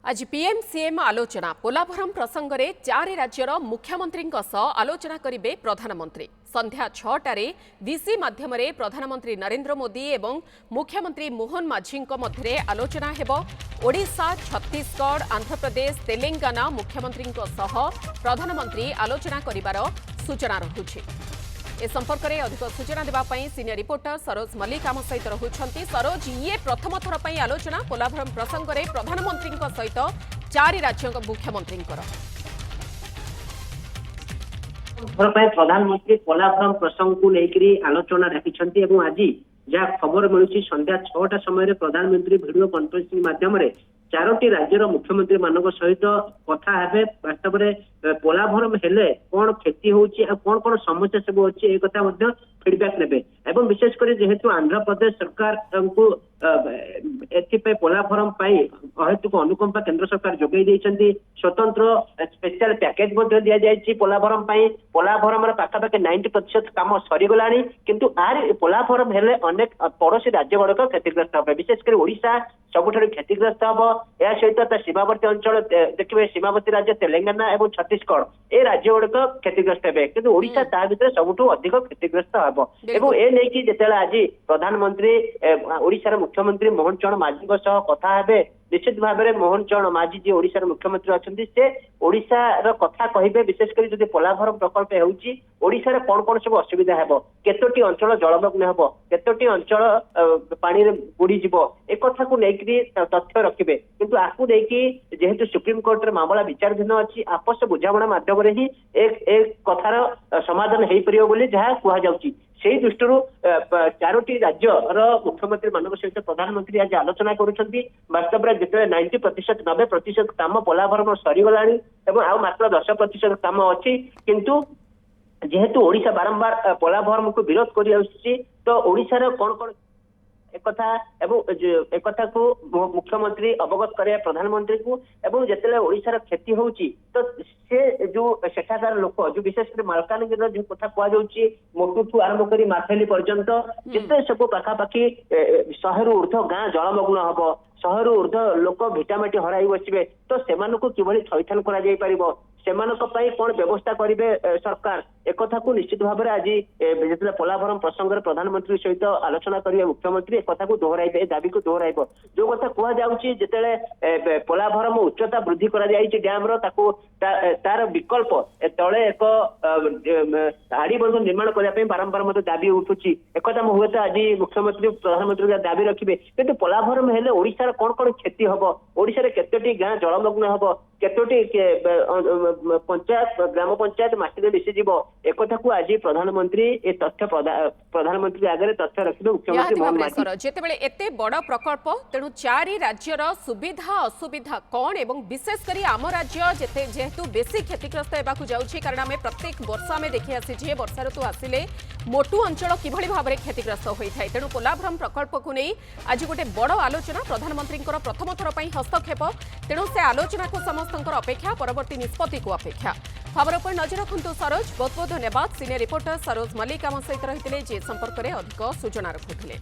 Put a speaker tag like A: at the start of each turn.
A: आज PM CM आलोचना पोलाभरम प्रसंग में 4 राज्यर मुख्यमंत्री आलोचना करेंगे प्रधानमंत्री संध्या 6टारे वीसी माध्यम प्रधानमंत्री नरेंद्र मोदी एवं मुख्यमंत्री मोहन माझी मध्य आलोचना हेब। ओडिशा, छत्तीसगढ़, आंध्र प्रदेश, तेलंगाना मुख्यमंत्री प्रधानमंत्री आलोचना करिबार सूचना रहुछि। ए संपर्क में अधिक सूचना देवाई सीनियर रिपोर्टर सरोज मल्लिक आम सहित रहुछंती। सरोज, ये प्रथम थर पर आलोचना पोलाभरम प्रसंग में प्रधानमंत्री सहित 4 राज्यों मुख्यमंत्री
B: प्रधानमंत्री पोलाभरम प्रसंग को लेकर आलोचना रखिंट। आज जहाँ खबर मिलूँ संध्या 6टा समय प्रधानमंत्री वीडियो कॉन्फ्रेंसिंग माध्यम 4टी राज्यर मुख्यमंत्री मान सहित कथा हेबे। वास्तव में पोलाभरम हेले कौन क्षति होची कौन कौन समस्या सब अच्छी एक फीडबैक नेबे एवं विशेषकर जेहेतु आंध्र प्रदेश सरकार पोलाभरम अहेतुक अनुकंपा केंद्र सरकार जोगई देइछंती। स्वतंत्र स्पेशल पैकेज दि जाए पोलाभरम पोलाभरम पाखापाखि 90% काम सरीगलानी किंतु आर पोलाभरम हेले अनेक पड़ोशी राज्य गुड़िक क्षतिग्रस्त हे। विशेषकर ओडिशा सबुठारु क्षतिग्रस्त हम। या सहित सीमावर्ती अंचल देखिए सीमावर्ती राज्य तेलंगाना एवं छत्तीसगढ़ ए राज्य गुड़िक क्षतिग्रस्त हे किंतु ओडिशा ता भितर सबुठु अधिक क्षतिग्रस्त हेब। एवं ए नहीं जेतेला आज प्रधानमंत्री ओडिशार मुख्यमंत्री मोहन चरण माझी कथा हेबे निश्चित भाव में मोहन चरण माझी जी ओडिशार मुख्यमंत्री अच्छे से ओडिशार कथा कहे। विशेषकर जब पोलाभरम प्रकल्प होशार कौन कौन सब असुविधा हेब, केतोटी अंचल जलमग्न हेब, केतोटी अंचल पानी बुड़ीज एक कथा को लेकर तथ्य रखिए किंतु आपको लेकिन जेहेतु सुप्रीम कोर्ट रे मामला विचाराधीन अच्छी आपस बुझाणा मध्यम ही एक कथार समाधान हो पार बोली जहाँ कहुच्छी। से दृष्टि 4टी राज्यर मुख्यमंत्री मान सहित प्रधानमंत्री आज आलोचना करुछंती। वास्तव में जिते 90% 90% काम पोलाभरम सरीगला आ मात्र 10% काम अच्छी किंतु जेहेतु ओडिशा बारंबार पोलाभरम को विरोध कर तो ओडिशार कौन कौन एक कथा को मुख्यमंत्री अवगत करे प्रधानमंत्री को एवं जिते ओडिशार क्षति होची तो से जो सेठाकार लोक जो विशेषकर मालकानगिरी जो कथा कहुच्छी मोटू आरंभ कर माथेली पर्यंत जिते सब पाखापाखि 100 रु ऊर्ध्व गाँ जलमग्न हम 100 रु ऊर्ध्व लोक भिटामाटी हराई बसवे तो सेमानकु किभली थैथान करा जाई परिबो सेमानक पई कोन व्यवस्था करिवे सरकार एक कथा को निश्चित भाव में आज जिते पोलाभरम प्रसंग में प्रधानमंत्री सहित आलोचना करेंगे मुख्यमंत्री एक कथा को दोहराइबे दाबी को दोहराइब। जो कथा कहुच्छी जिते पोलाभरम उच्चता वृद्धि डैम तार विकल्प तले एक आड़ीबंध निर्माण करने बारंबार मत दाबी उठुची एक हुए तो आज मुख्यमंत्री प्रधानमंत्री दाबी रखिए किंतु पोलाभरम हेले ओडिशार कौन कौन क्षति हम, ओडिशार केतोटी गाँ जलमग्न हम, केतोटी पंचायत ग्राम पंचायत माटी मिशीज एक को आज प्रधानमंत्री ए तथ्य प्रधानमंत्री आगे तथ्य रखिए मुख्यमंत्री मोहन माझी।
A: जेतेबेले एते बड़ प्रकल्प तेणु 4 राज्यर सुविधा असुविधा कौन एवं विशेषकर आम राज्य जेहेतु बेसी क्षतिग्रस्त होगा जाऊँगी कारण आम प्रत्येक वर्ष आम देखी आसी वर्षा ऋतु आसिले मोटू अंचल किभली भाव में क्षतिग्रस्त होता है। तेणु पोलाभरम प्रकल्प को नहीं आज गोटे बड़ आलोचना प्रधानमंत्री प्रथम थर पर हस्तक्षेप तेणु से आलोचना को समस्त अपेक्षा परवर्ती निष्पत्ति को अपेक्षा। खबर पर नजर रखु सरोज, बहुत बहुत धन्यवाद। सीनियर रिपोर्टर सरोज मल्लिक आम सहित रही संपर्क में अधिक सूचना रखुले।